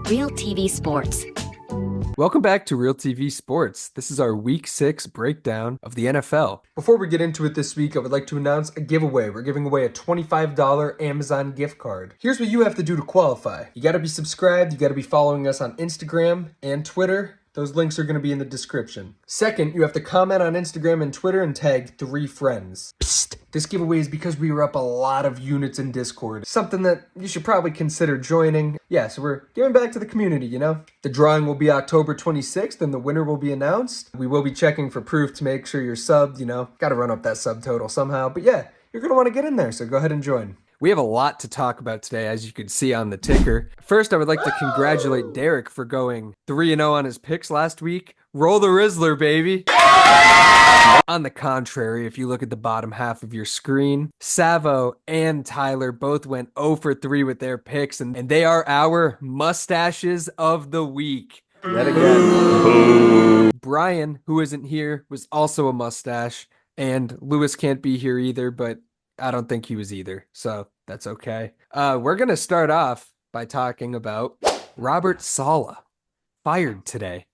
Real TV Sports. Welcome back to Real TV Sports. This is our Week 6 breakdown of the NFL. Before we get into it this week, I would like to announce a giveaway. We're giving away a $25 Amazon gift card. Here's what you have to do to qualify. You got to be subscribed, you got to be following us on Instagram and Twitter. Those links are going to be in the description. Second, you have to comment on Instagram and Twitter and tag 3 friends. Psst. This giveaway is because we were up a lot of units in Discord. Something that you should probably consider joining. Yeah, so we're giving back to the community, you know? The drawing will be October 26th and the winner will be announced. We will be checking for proof to make sure you're subbed, you know? Gotta run up that subtotal somehow. But yeah, you're gonna want to get in there, so go ahead and join. We have a lot to talk about today, as you can see on the ticker. First, I would like to congratulate Derek for going 3-0 on his picks last week. Roll the Rizzler, baby. On the contrary, if you look at the bottom half of your screen, Savo and Tyler both went 0 for 3 with their picks, and they are our mustaches of the week. Yet again. Brian, who isn't here, was also a mustache, and Lewis can't be here either, but I don't think he was either, so that's okay. We're going to start off by talking about Robert Saleh, fired today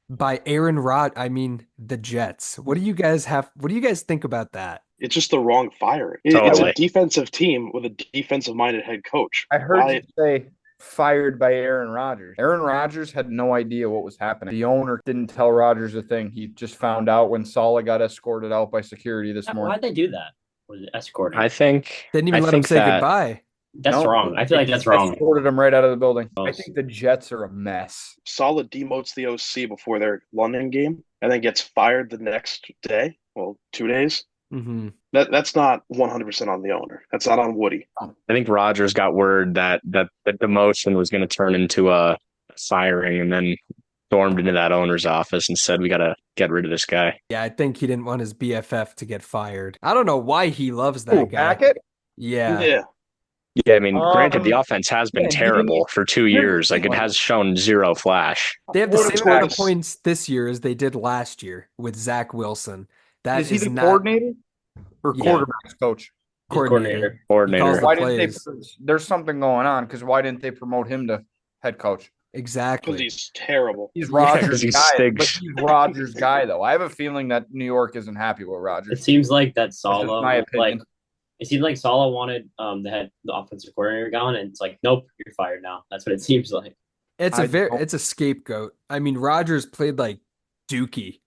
by the Jets. What do you guys think about that? It's just the wrong fire. It's a defensive team with a defensive-minded head coach. I heard you say fired by Aaron Rodgers. Aaron Rodgers had no idea what was happening. The owner didn't tell Rodgers a thing. He just found out when Saleh got escorted out by security this morning. Why'd they do that? Was it escorting? I think Didn't even let him say goodbye. That's wrong. I feel like that's wrong. Escorted him right out of the building. I think the Jets are a mess. Saleh demotes the OC before their London game and then gets fired the next day. Well, 2 days. Mm-hmm. That's not 100% on the owner. That's not on Woody. I think Rodgers got word that the demotion was going to turn into a firing, and then stormed into that owner's office and said, "We got to get rid of this guy." Yeah, I think he didn't want his BFF to get fired. I don't know why he loves that guy. Hackett? Yeah. Yeah, I mean, granted, the offense has been terrible for 2 years. Like, it has shown zero flash. They have the same amount of points this year as they did last year with Zach Wilson. That is he the coordinator or quarterback's coach? Coordinator. Why didn't they? There's something going on because why didn't they promote him to head coach? Exactly. Because he's terrible. He's Rodgers' guy. But he's Rodgers' guy, though. I have a feeling that New York isn't happy with Rodgers. It seems like that Saleh, my opinion. It seems like Saleh wanted the offensive coordinator gone, and it's like, nope, you're fired now. That's what it seems like. It's a scapegoat. I mean, Rodgers played like Dookie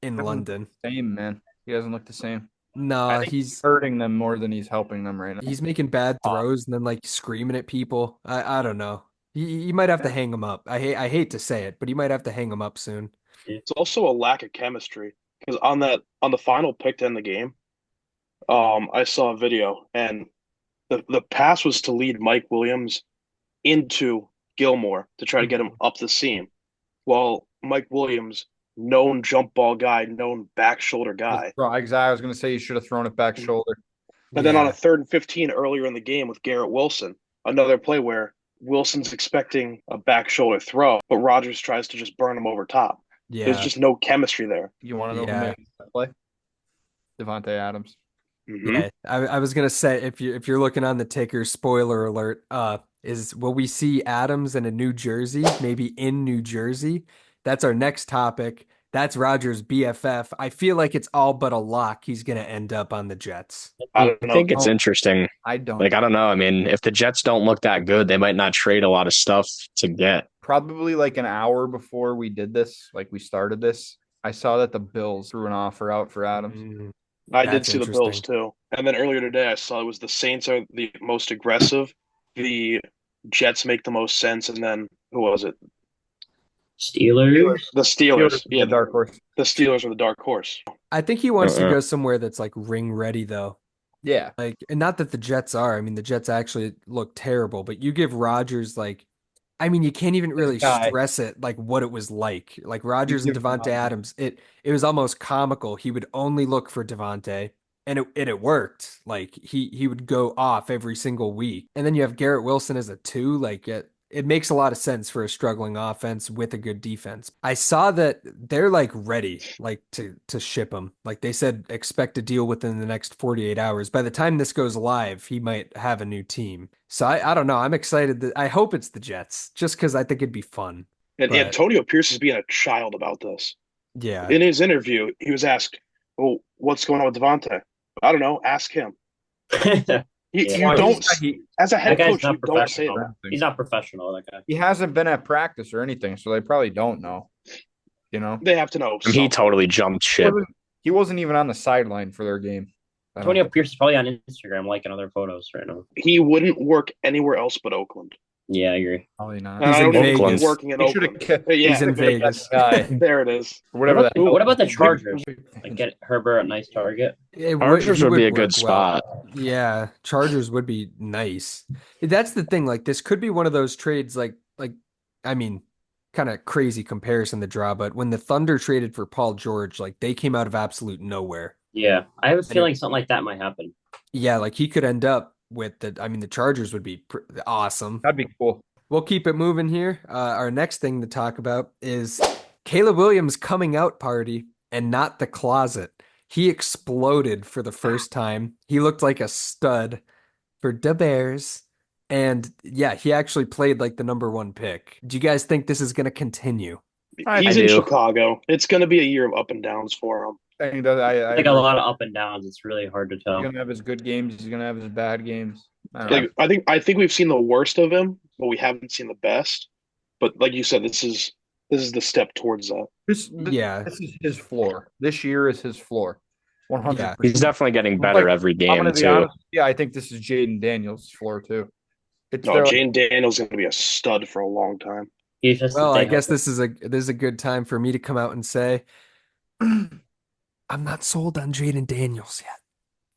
in London. Same, man. He doesn't look the same. No, he's hurting them more than he's helping them right now. He's making bad throws and then like screaming at people. I don't know. You might have to hang him up. I hate to say it, but you might have to hang him up soon. It's also a lack of chemistry because on the final pick to end the game, I saw a video and the pass was to lead Mike Williams into Gilmore to try to get him up the seam. Well, Mike Williams, known jump ball guy, known back shoulder guy. Exactly. I was going to say you should have thrown it back shoulder. And then on a 3rd and 15 earlier in the game with Garrett Wilson, another play where Wilson's expecting a back shoulder throw, but Rodgers tries to just burn him over top. Yeah. There's just no chemistry there. You want to know who made that play? Devontae Adams. Mm-hmm. Yeah, I was gonna say if you're looking on the ticker, spoiler alert, will we see Adams in a New Jersey, maybe in New Jersey? That's our next topic. That's Rodgers' BFF. I feel like it's all but a lock he's gonna end up on the Jets. I think it's interesting. I don't know. I mean, if the Jets don't look that good, they might not trade a lot of stuff to get. Probably like an hour before we did this, like we started this, I saw that the Bills threw an offer out for Adams. I did see the Bills too. And then earlier today, I saw it was the Saints are the most aggressive. The Jets make the most sense. And then who was it? Steelers? The Steelers. Yeah, the dark horse. The Steelers are the dark horse. I think he wants to go somewhere that's like ring ready though. Yeah. Like, and not that the Jets are. I mean, the Jets actually look terrible, but you give Rodgers like, I mean, you can't even really stress it like what it was like. Like Rodgers and Devontae Adams, it was almost comical. He would only look for Devontae, and it worked. Like he would go off every single week. And then you have Garrett Wilson as a 2. Like it makes a lot of sense for a struggling offense with a good defense. I saw that they're like ready, like to ship him. Like they said, expect a deal within the next 48 hours. By the time this goes live, he might have a new team. So I don't know. I'm excited that I hope it's the Jets, just because I think it'd be fun. And But Antonio Pierce is being a child about this. yeah, In his interview, he was asked, "Oh, what's going on with Devontae?" I don't know. Ask him. Yeah. You don't, as a That head guy's coach, you not don't say professional. that. He's not professional, that guy. He hasn't been at practice or anything, so they probably don't know. You know, They have to know And he something. totally jumped ship. he wasn't even on the sideline for their game. Antonio Pierce is probably on Instagram liking other photos right now. He wouldn't work anywhere else but Oakland. Yeah, I agree. Probably not. And He's I in don't know if Vegas. he's working in He should Oakland. have. Yeah, he's in Vegas. Guy. there it is. Whatever that. What about the Chargers? Like get Herbert a nice target. Chargers He would be a work good spot. Yeah, Chargers would be nice. That's the thing. Like this could be one of those trades. I mean, kind of crazy comparison to draw, but when the Thunder traded for Paul George, like they came out of absolute nowhere. Yeah, I have a feeling something like that might happen. Yeah, like he could end up with the Chargers would be awesome. That'd be cool. We'll keep it moving here. Our next thing to talk about is Caleb Williams' coming out party and not the closet. He exploded for the first time. He looked like a stud for the Bears. And yeah, he actually played like the number one pick. Do you guys think this is going to continue? He's in Chicago. It's going to be a year of up and downs for him. I think I Like a lot of up and downs. It's really hard to tell. He's gonna have his good games. He's gonna have his bad games. I think we've seen the worst of him, but we haven't seen the best. But like you said, this is the step towards that. This is his floor. This year is his floor. 100%. Yeah. He's definitely getting better every I'm game gonna be too. honest. Yeah, I think this is Jaden Daniels' floor too. Jane Daniels is going to be a stud for a long time. Well, I guess this is a good time for me to come out and say I'm not sold on Jaden Daniels yet.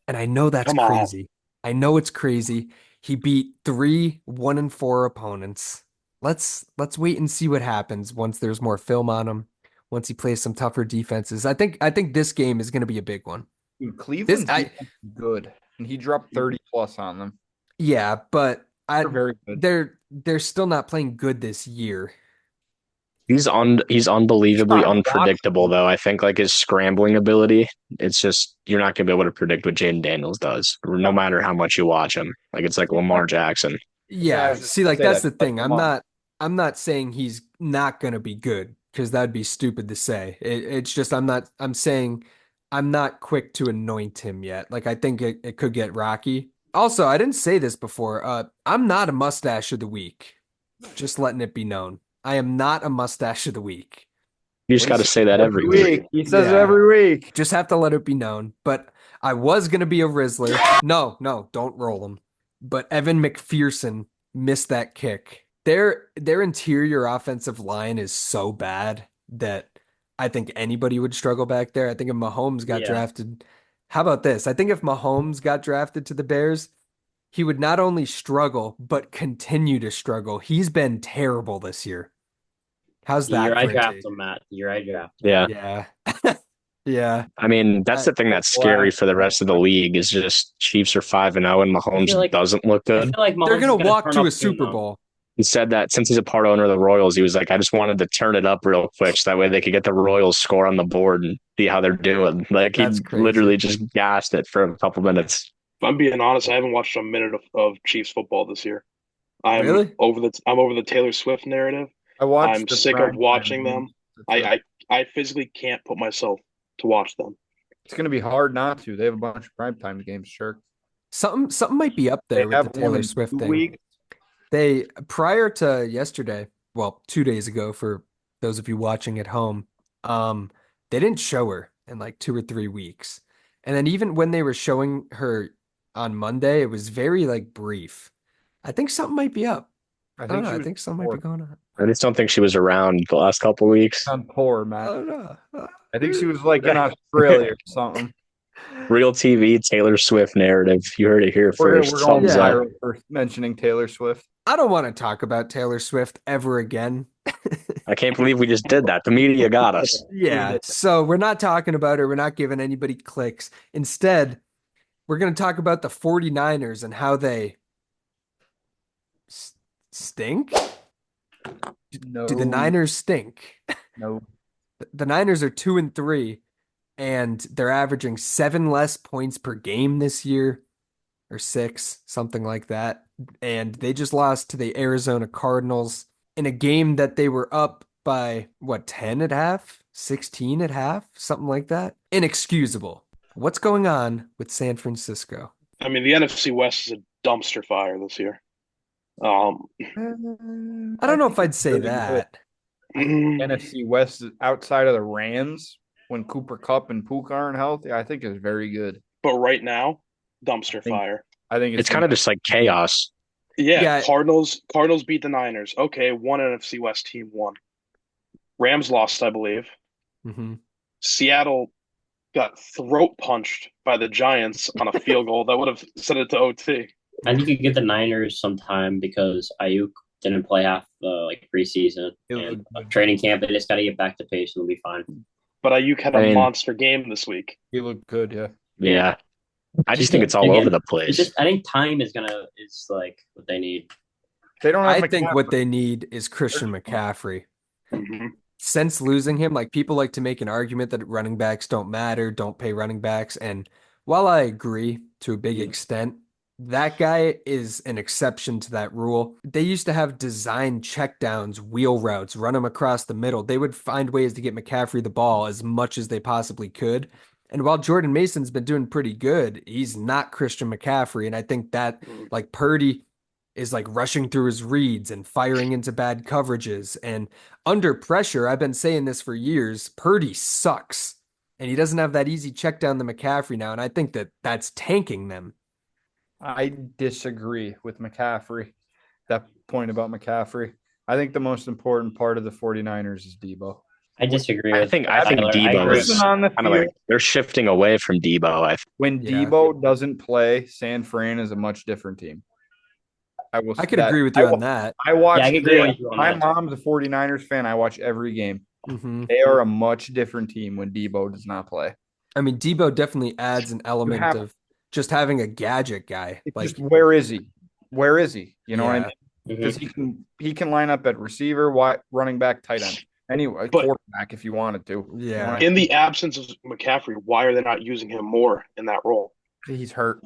And I know that's crazy. I know it's crazy. He beat 3 1-4 opponents. Let's wait and see what happens once there's more film on him. Once he plays some tougher defenses. I think this game is going to be a big one. Dude, Cleveland's good. And he dropped 30 plus on them. Yeah, but They're very good. They're still not playing good this year. He's unbelievably unpredictable though. I think like his scrambling ability, it's just you're not gonna be able to predict what Jaden Daniels does, no matter how much you watch him. Like it's like Lamar Jackson. Yeah, see, like that's the thing. I'm not saying he's not gonna be good because that'd be stupid to say. It's just I'm saying I'm not quick to anoint him yet. Like I think it could get rocky. Also, I didn't say this before. I'm not a mustache of the week. Just letting it be known. I am not a mustache of the week. You just got to say that every week. He says it every week. Just have to let it be known. But I was going to be a Rizzler. No, don't roll him. But Evan McPherson missed that kick. Their interior offensive line is so bad that I think anybody would struggle back there. I think if Mahomes got drafted, how about this? I think if Mahomes got drafted to the Bears, he would not only struggle, but continue to struggle. He's been terrible this year. How's that? Year I draft him, Matt. Year I draft. Yeah. Yeah. I mean, that's the thing that's scary for the rest of the league is just Chiefs are 5-0 and Mahomes doesn't look good. I feel like they're going to walk to a Super Bowl. He said that since he's a part owner of the Royals, he was like, I just wanted to turn it up real quick so that way they could get the Royals score on the board and see how they're doing. Like he literally just gassed it for a couple minutes. If I'm being honest, I haven't watched a minute of Chiefs football this year. I'm over the Taylor Swift narrative. I'm sick of watching them. I physically can't put myself to watch them. It's going to be hard not to. They have a bunch of primetime games, sure. Something might be up there with the Taylor Swift thing. They, prior to yesterday, well, 2 days ago for those of you watching at home, they didn't show her in like 2 or 3 weeks. And then even when they were showing her on Monday, it was very like brief. I think something might be up. I think something might be going on. I just don't think she was around the last couple of weeks. I'm poor, Matt. I don't know. I think she was like in Australia or something. Real TV Taylor Swift narrative. You heard it here first. We're going viral for mentioning Taylor Swift. I don't want to talk about Taylor Swift ever again. I can't believe we just did that. The media got us. Yeah. So we're not talking about her. We're not giving anybody clicks. Instead, we're going to talk about the 49ers and how they stink. No, Do the Niners stink? no. The Niners are 2-3, and they're averaging 7 less points per game this year, or 6, something like that. And they just lost to the Arizona Cardinals in a game that they were up by, what, 10 at half? 16 at half? Something like that. Inexcusable. What's going on with San Francisco? I mean, the NFC West is a dumpster fire this year. Um, I don't know if think I'd it's say really good. that. I think NFC West is outside of the Rams when Cooper Kupp and Puka aren't healthy. I think is very good. but right now, I dumpster think fire. I think It's kind of just like chaos. Yeah, Yeah. Cardinals beat the Niners. Okay, one NFC West team won. Rams lost, I believe. Mhm. Seattle got throat punched by the Giants on a field goal that would have sent it to OT. I think you get the Niners sometime because Ayuk didn't play half the preseason It and looked good. training camp. They just got to get back to pace and they'll be fine. But Ayuk had I a mean, monster game this week. He looked good, yeah. yeah. I just think it's all over the place. I think time is like what they need. They don't have I think McCaffrey. what they need is Christian McCaffrey. Mhm. Since losing him, like people like to make an argument that running backs don't matter, don't pay running backs. And while I agree to a big extent, that guy is an exception to that rule. They used to have design checkdowns, wheel routes, run him across the middle. They would find ways to get McCaffrey the ball as much as they possibly could. And while Jordan Mason's been doing pretty good, he's not Christian McCaffrey. And I think that like Purdy is like rushing through his reads and firing into bad coverages. And under pressure, I've been saying this for years, Purdy sucks. And he doesn't have that easy check down to McCaffrey now. And I think that that's tanking them. I disagree with McCaffrey. That point about McCaffrey. I think the most important part of the 49ers is Debo. I disagree I with think Tyler. Debo agree. is Person on the kind of like field, they're shifting away from Debo. when Yeah. Debo doesn't play, San Fran is a much different team. I could agree with you on that. I watch. Yeah, I can agree with you on my that. mom's a 49ers fan. I watch every game. Mhm. They are a much different team when Debo does not play. I mean, Debo definitely adds an element have- of just having a gadget guy. It's Like, just where is he? Where is he? You know what I yeah. mean? Mhm. Because he can line up at receiver, wide, running back, tight end, anyway, But- quarterback if you wanted to. Yeah. In the absence of McCaffrey, why are they not using him more in that role? He's hurt.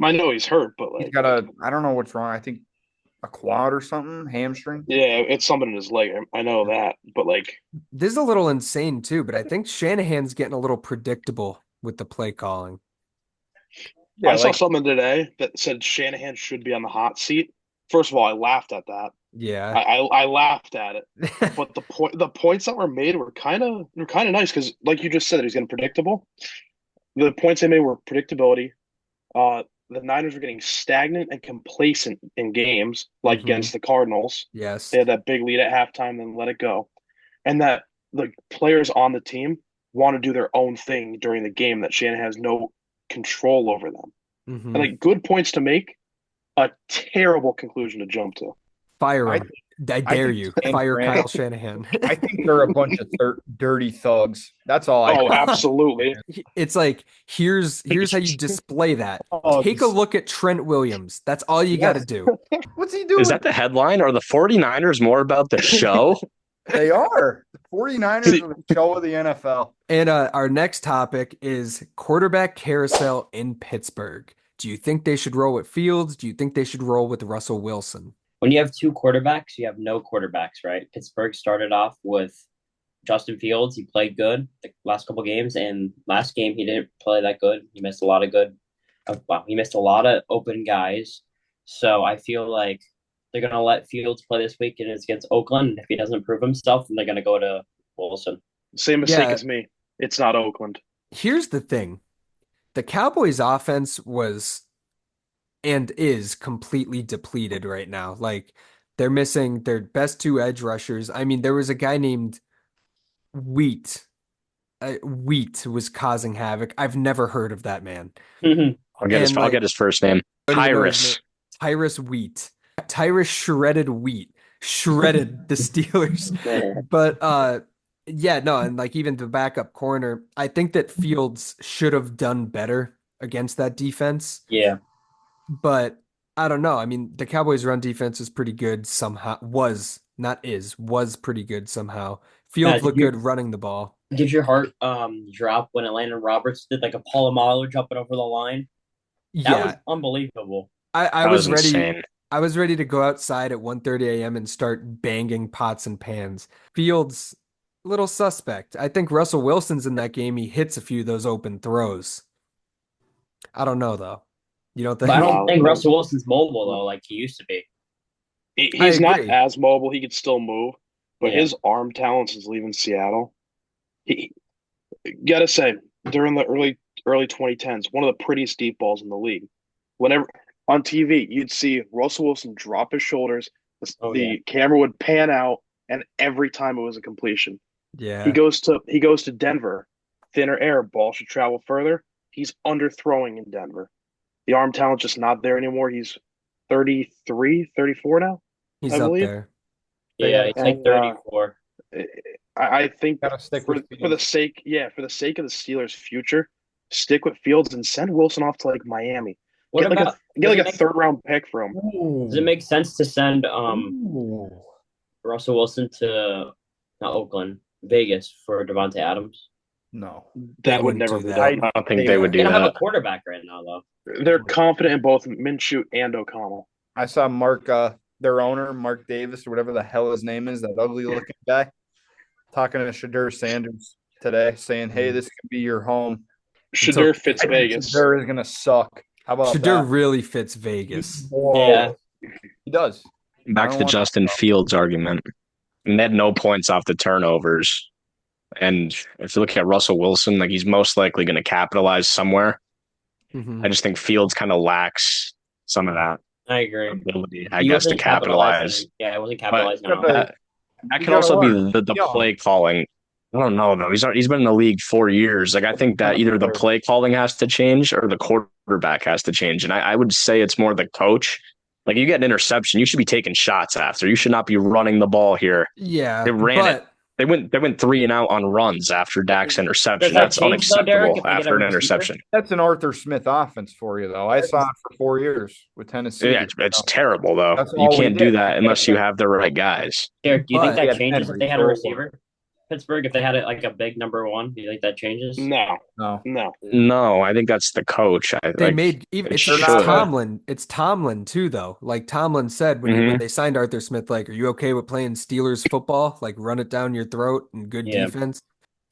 I know he's hurt, but He's like, got I don't know what's wrong. I think a quad or something, hamstring. yeah, it's something in his leg. I know that, but like, This is a little insane too, but I think Shanahan's getting a little predictable with the play calling. Yeah, I saw like something today that said Shanahan should be on the hot seat. First of all, I laughed at that. Yeah. I laughed at it. But the points that were made were kind of nice because, like you just said, he's getting predictable. The points they made were predictability. The Niners were getting stagnant and complacent in games, like Mhm. against the Cardinals. Yes. They had that big lead at halftime, then let it go, and that the players on the team want to do their own thing during the game. That Shannon has no control over them. Mhm. And like good points to make, a terrible conclusion to jump to. Fire I him. I dare think you. San Fire Fran- Kyle Shanahan. I think they're a bunch of dirty thugs. That's all I Oh, think. absolutely. It's like here's how you display that. Thugs. Take a look at Trent Williams. That's all you got to do. What's he doing? Is that the headline? Are the 49ers more about the show? They are. The 49ers are the show of the NFL. And our next topic is quarterback carousel in Pittsburgh. Do you think they should roll with Fields? Do you think they should roll with Russell Wilson? When you have two quarterbacks, you have no quarterbacks, right? Pittsburgh started off with Justin Fields. He played good the last couple games, and last game he didn't play that good. He missed a lot of he missed a lot of open guys. So I feel like they're gonna let Fields play this week, and it's against Oakland. If he doesn't prove himself, then they're gonna go to Wilson. Same mistake Yeah. as me. It's not Oakland. Here's the thing. The Cowboys offense was and is completely depleted right now. Like they're missing their best two edge rushers. I mean, there was a guy named Wheat. Wheat was causing havoc. I've never heard of that man. I'll get his first name. I don't even know his Tyrus. name. Tyrus Wheat. Tyrus shredded wheat. Shredded the Steelers. But yeah, no, and like even the backup corner, I think that Fields should have done better against that defense. Yeah. But I don't know. I mean, the Cowboys' run defense is pretty good somehow, was was pretty good somehow. Matt, Fields looked good running the ball. did your heart drop when Landon Roberts did like a Polamalu jumping over the line? That was Yeah, unbelievable. I That was was ready. insane. I was ready to go outside at 1:30 a.m. and start banging pots and pans. Fields, little suspect. I think Russell Wilson's in that game. He hits a few of those open throws. I don't know though. You don't But I think? don't No, think no. Russell Wilson's mobile though, like he used to be. I He's not agree. as mobile. He could still move, but Yeah. his arm talent since leaving Seattle, he gotta say during the early 2010s, one of the prettiest deep balls in the league. Whenever on TV, you'd see Russell Wilson drop his shoulders, Oh yeah. the camera would pan out, and every time it was a completion. He Yeah, goes to Denver, thinner air, ball should travel further. He's underthrowing in Denver. The arm talent just not there anymore. He's 33, 34 now, he's I up believe. there. Yeah, he's like And 34. I think Gotta stick for with for the Fields. sake, yeah, for the sake of the Steelers' future, stick with Fields and send Wilson off to like Miami. What Get like about a get does like it a make third round pick for him. does it make sense to send Ooh. Russell Wilson to not Oakland, Vegas for Devontae Adams? No. They That would wouldn't never do be that. done. I don't think they would They do don't have a that. quarterback right now though. They're confident in both Minshew and O'Connell. I saw Mark, their owner, Mark Davis, or whatever the hell his name is, that ugly looking guy, talking to Shadur Sanders today, saying, "Hey, this could be your home." Shadur fits I think Vegas. Shadur is gonna suck. How about Shadur that? really fits Vegas. Yeah. He does. Back to the Justin Fields argument. And they had no points off the turnovers. And if you look at Russell Wilson, like he's most likely going to capitalize somewhere. Mhm. I just think Fields kind of lacks some of that I agree. ability, I He guess, to wasn't capitalize. capitalizing. Yeah, it wasn't But capitalizing on. that, that You can gotta also be learn. the Yeah. play calling. I don't know though. He's been in the league 4 years. Like I think that either the play calling has to change or the quarterback has to change. And I would say it's more the coach. Like you get an interception, you should be taking shots after. You should not be running the ball here. Yeah, They ran it. but They went 3-and-out on runs after Dak's interception. Does that That's change, though, Derek, unacceptable if they get a after an receiver? interception. That's an Arthur Smith offense for you, though. I saw it for 4 years with Tennessee. Yeah, it's terrible though. That's You all we can't do did. that unless you have the right guys. Derek, do you think But- that changes if Henry, they had a so- receiver? Pittsburgh, if they had like a big number one, do you think that changes? No, No. no. No, I think that's the coach. they made even they it's should. Tomlin. It's Tomlin too, though. Like Tomlin said when Mhm. they signed Arthur Smith, like, "Are you okay with playing Steelers football? Like, run it down your throat and good Yeah. defense."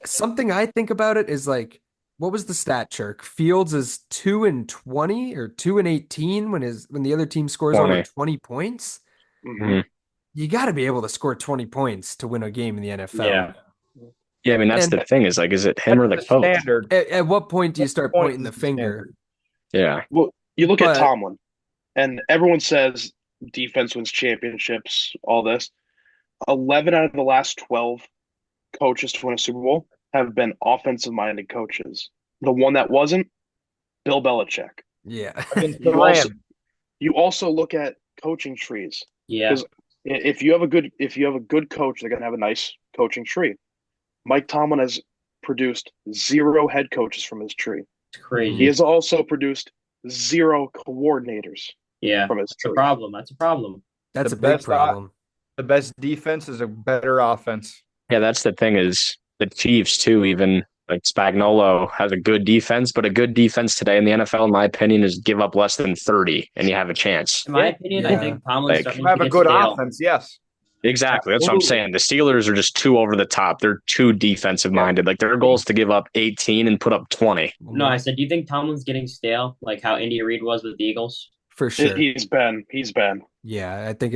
Something I think about it is like, what was the stat, Chirk? Fields is 2-20 or 2-18 when the other team scores over 20. 20 points. Mhm. You got to be able to score 20 points to win a game in the NFL. Yeah. Yeah, I mean that's And- the thing is like, is it him or the That's coach? standard. At what point do you start Point pointing the is the finger? standard. Yeah, Well, you look But- at Tomlin, and everyone says defense wins championships, all this. 11 out of the last 12 coaches to win a Super Bowl have been offensive-minded coaches. The one that wasn't, Bill Belichick. Yeah. Against the You also, Rams. you also look at coaching trees. Yeah. Because if you have a good coach, they're gonna have a nice coaching tree. Mike Tomlin has produced 0 head coaches from his tree. It's crazy. He has also produced 0 coordinators Yeah. from his That's a tree. problem. That's a problem. That's The a big best problem. The best defense is a better offense. yeah. That's the thing is the Chiefs too. Even like Spagnuolo has a good defense, but a good defense today in the NFL, in my opinion, is give up less than 30 and you have a chance. In my Yeah. opinion, Yeah. I think Tomlin's Like, starting You have to a get good stale. offense, yes. Exactly. That's what I'm saying. The Steelers are just too over the top. They're too defensive minded. Like their goal is to give up 18 and put up 20. No, I said, do you think Tomlin's getting stale, like how Andy Reid was with the Eagles? For sure. He's been. Yeah, I think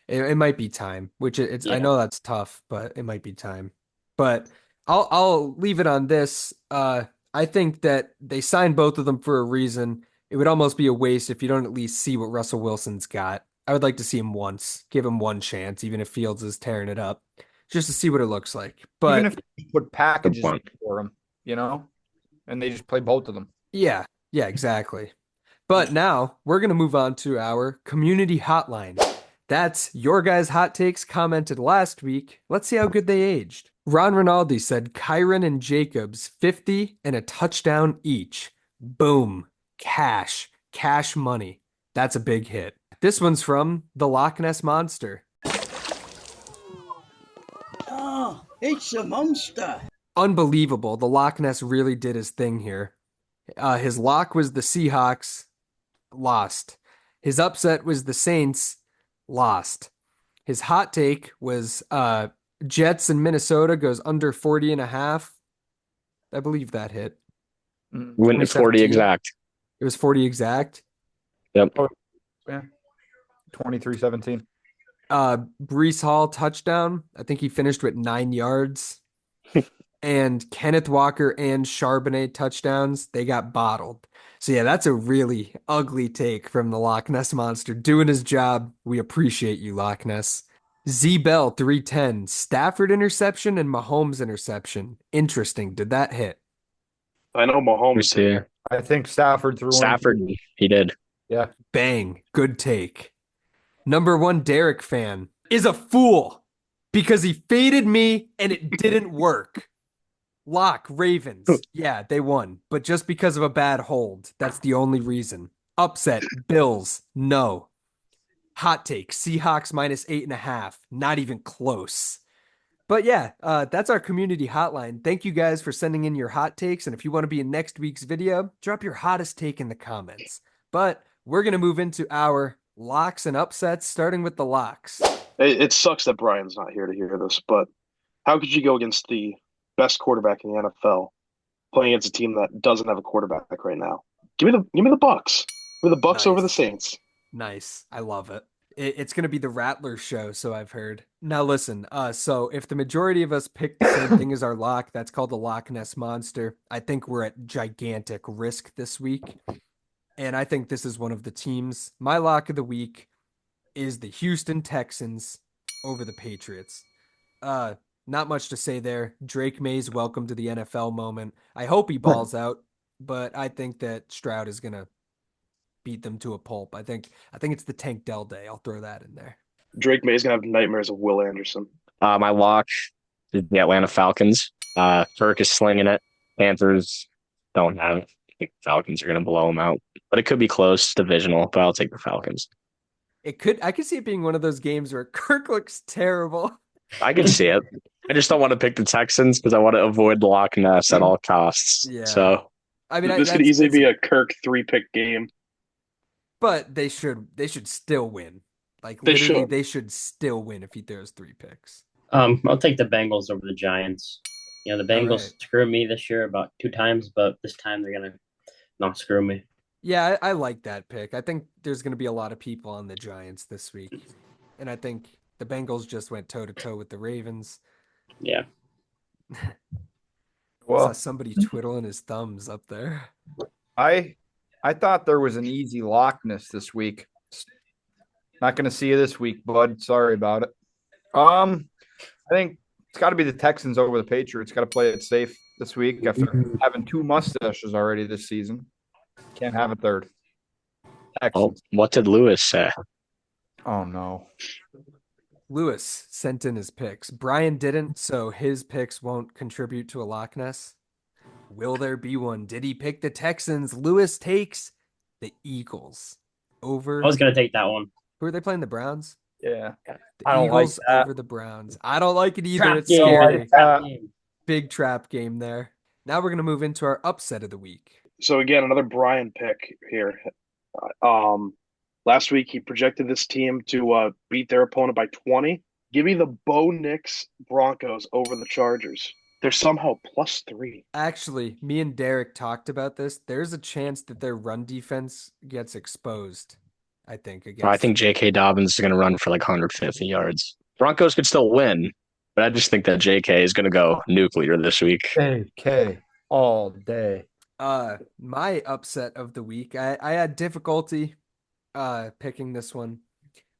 it might be time, which it's I Yeah. know that's tough, but it might be time. But I'll leave it on this. I think that they signed both of them for a reason. It would almost be a waste if you don't at least see what Russell Wilson's got. I would like to see him once, give him one chance, even if Fields is tearing it up, just to see what it looks like. But Even if you put packages Good point. for them, and they just play both of them. yeah, exactly. But now we're going to move on to our community hotline. That's your guys' hot takes commented last week. Let's see how good they aged. Ron Rinaldi said Kyron and Jacobs 50 and a touchdown each. Boom. Cash money. That's a big hit. This one's from the Loch Ness Monster. Oh, it's a monster. Unbelievable. The Loch Ness really did his thing here. His lock was the Seahawks, lost. His upset was the Saints, lost. His hot take was Jets in Minnesota goes under 40 and a half. I believe that hit. Went at 40 2017. exact. It was 40 exact. Yep. Yeah. 23-17. Brees Hall touchdown. I think he finished with 9 yards. And Kenneth Walker and Charbonnet touchdowns. They got bottled. So yeah, that's a really ugly take from the Loch Ness Monster. Doing his job. We appreciate you, Loch Ness. Z Bell 310. Stafford interception and Mahomes interception. Interesting. Did that hit? I know We Mahomes see. did. I think Stafford threw Stafford, one. he did. Yeah. Bang. Good take. Number one Derek fan is a fool because he faded me and it didn't work. Lock, Ravens. Yeah, they won, but just because of a bad hold. That's the only reason. Upset, Bills. No. Hot take, Seahawks minus 8.5. Not even close. But yeah, that's our community hotline. Thank you guys for sending in your hot takes. And if you want to be in next week's video, drop your hottest take in the comments. But we're going to move into our locks and upsets, starting with the locks. It sucks that Brian's not here to hear this, but how could you go against the best quarterback in the NFL playing against a team that doesn't have a quarterback right now? Give me the Bucks. Give me the Bucks over the Nice. Saints. Nice. I love it. It's going to be the Rattler show, so I've heard. Now listen, so if the majority of us pick the same thing as our lock, that's called the Loch Ness Monster. I think we're at gigantic risk this week. And I think this is one of the teams. My lock of the week is the Houston Texans over the Patriots. Not much to say there. Drake May's welcome to the NFL moment. I hope he balls out, but I think that Stroud is gonna beat them to a pulp. I think it's the Tank Dell day. I'll throw that in there. Drake May's gonna have nightmares of Will Anderson. My lock is the Atlanta Falcons. Kirk is slinging it. Panthers don't have it. I think the Falcons are going to blow them out. But it could be close, divisional, but I'll take the Falcons. I could see it being one of those games where Kirk looks terrible. I can see it. I just don't want to pick the Texans because I want to avoid Loch Ness at all costs. Yeah. So I mean, This could easily be a Kirk 3-pick game. but they should still win. Like They literally, should. they should still win if he throws 3 picks. I'll take the Bengals over the Giants. You know, the Bengals right. screwed me this year about 2 times, but this time they're gonna not screw me. Yeah, I like that pick. I think there's going to be a lot of people on the Giants this week. And I think the Bengals just went toe-to-toe with the Ravens. Yeah. I Well, saw somebody twiddling his thumbs up there. I thought there was an easy Loch Ness this week. Not going to see you this week, bud. Sorry about it. I think it's got to be the Texans over the Patriots. Got to play it safe this week after having 2 mustaches already this season. Can't have a third. oh, Texans. what did Lewis say? Oh no. Lewis sent in his picks. Brian didn't, so his picks won't contribute to a Loch Ness. Will there be one? Did he pick the Texans? Lewis takes the Eagles over. I was gonna take that one. Who are they playing? The Browns? Yeah. The I don't like Eagles that. over the Browns. I don't like it either. Trap It's game. scary. Trap game. Big trap game there. Now we're going to move into our upset of the week. So again, another Brian pick here. Last week he projected this team to beat their opponent by 20. Give me the Bo Nix Broncos over the Chargers. They're somehow +3. Actually, me and Derek talked about this. There's a chance that their run defense gets exposed, I think. I think J.K. Dobbins is going to run for like 150 yards. Broncos could still win, but I just think that J.K. is going to go nuclear this week. AK all day. My upset of the week, I had difficulty picking this one,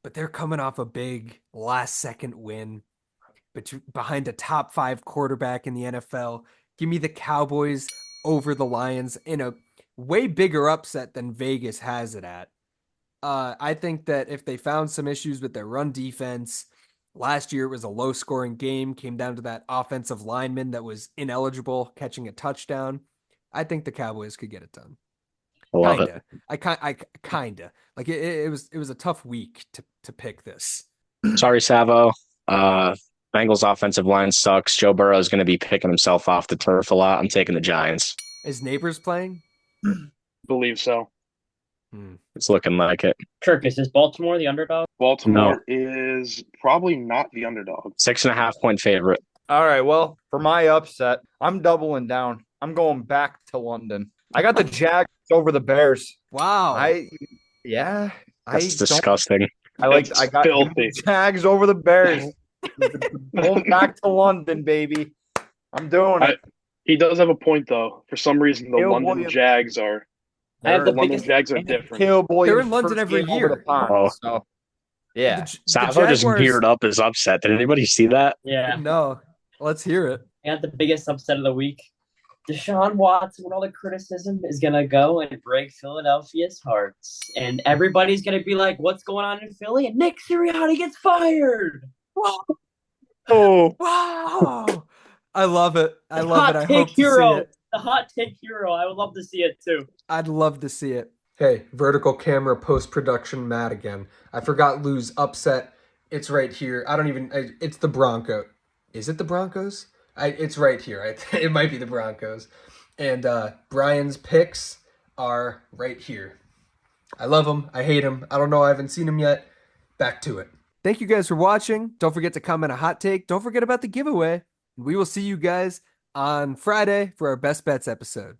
but they're coming off a big last-second win behind a top 5 quarterback in the NFL. Give me the Cowboys over the Lions in a way bigger upset than Vegas has it at. I think that if they found some issues with their run defense, last year it was a low-scoring game, came down to that offensive lineman that was ineligible catching a touchdown. I think the Cowboys could get it done. I love Kinda. it. I kinda like it was a tough week to pick this. Sorry, Savo. Bengals offensive line sucks. Joe Burrow is going to be picking himself off the turf a lot. I'm taking the Giants. Is Neighbors playing? Believe so. It's looking like it. Kirk, is this Baltimore the underdog? Baltimore is probably not the underdog. 6.5-point favorite. All right. Well, for my upset, I'm doubling down. I'm going back to London. I got the Jags over the Bears. Wow. That's disgusting. I got filthy. the Jags over the Bears. Going back to London, baby. I'm doing it. He does have a point, though. For some reason, the Caleb London Williams. Jags are. I have the London biggest. Jags are different. Caleb Williams They're in London first every game over year. the pond, Oh. so, yeah. The Saleh just Jaguars- geared up his upset. Did anybody see that? Yeah, No. Let's hear it. I got the biggest upset of the week. Deshaun Watson, with all the criticism, is gonna go and break Philadelphia's hearts, and everybody's gonna be like, "What's going on in Philly?" And Nick Sirianni gets fired. Oh, Wow. I love it. I love Hot it. I take hope to see hero. it. The hot take hero. I would love to see it too. I'd love to see it. Hey, vertical camera post-production Matt again. I forgot Lou's upset. It's right here. It's the Broncos. Is it the Broncos? It's right here. It might be the Broncos. And Brian's picks are right here. I love him. I hate him. I don't know. I haven't seen him yet. Back to it. Thank you guys for watching. Don't forget to comment a hot take. Don't forget about the giveaway. We will see you guys on Friday for our Best Bets episode.